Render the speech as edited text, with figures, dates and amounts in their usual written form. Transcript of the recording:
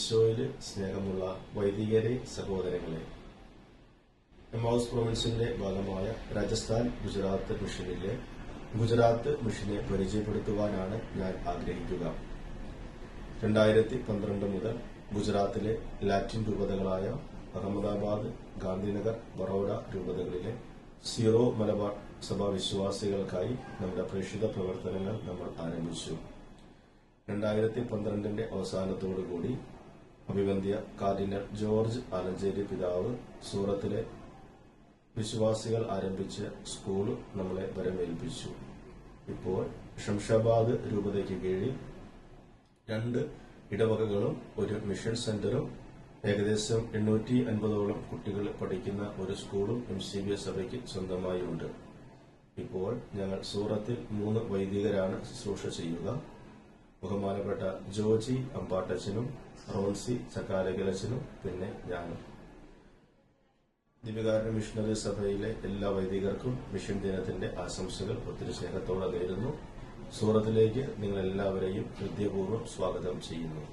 ഈശോയിൽ സ്നേഹമുള്ള വൈദികരെ, സഹോദരങ്ങളെ, എമൗസ് പ്രൊവിൻസിന്റെ ഭാഗമായ രാജസ്ഥാൻ ഗുജറാത്ത് മിഷനിലെ ഗുജറാത്ത് മിഷനെ പരിചയപ്പെടുത്തുവാനാണ് ഞാൻ ആഗ്രഹിക്കുക. 2012 മുതൽ ഗുജറാത്തിലെ ലാറ്റിൻ രൂപതകളായ അഹമ്മദാബാദ്, ഗാന്ധിനഗർ, ബറോഡ രൂപതകളിലെ സീറോ മലബാർ സഭാ വിശ്വാസികൾക്കായി നമ്മുടെ പ്രേക്ഷിത പ്രവർത്തനങ്ങൾ നമ്മൾ ആരംഭിച്ചു. 2012 അവസാനത്തോടുകൂടി അഭിവന്ദ്യ കാർഡിനൽ ജോർജ് ആലഞ്ചേരി പിതാവ് സൂറത്തിലെ വിശ്വാസികൾ ആരംഭിച്ച സ്കൂൾ നമ്മളെ വരവേൽപ്പിച്ചു. ഇപ്പോൾ ഷംഷാബാദ് രൂപതയ്ക്ക് കീഴിൽ 2 ഇടവകകളും ഒരു മിഷൻ സെന്ററും ഏകദേശം 850ഓളം കുട്ടികൾ പഠിക്കുന്ന ഒരു സ്കൂളും MCBS സഭയ്ക്ക് സ്വന്തമായി ഉണ്ട്. ഇപ്പോൾ ഞങ്ങൾ സൂറത്തിൽ 3 വൈദികരാണ് ശുശ്രൂഷ ചെയ്യുക. ബഹുമാനപ്പെട്ട ജോജി അമ്പാട്ടച്ചനും റോൺസി ചക്കാലകലച്ചനും പിന്നെ ഞാനും. ദിവ്യകാരുണ്യ മിഷണറി സഭയിലെ എല്ലാ വൈദികർക്കും മിഷൻ ദിനത്തിന്റെ ആശംസകൾ ഒത്തിരി സ്നേഹത്തോടെ നേരുന്നു. സൂറത്തിലേക്ക് നിങ്ങളെല്ലാവരെയും ഹൃദയപൂർവ്വം സ്വാഗതം ചെയ്യുന്നു.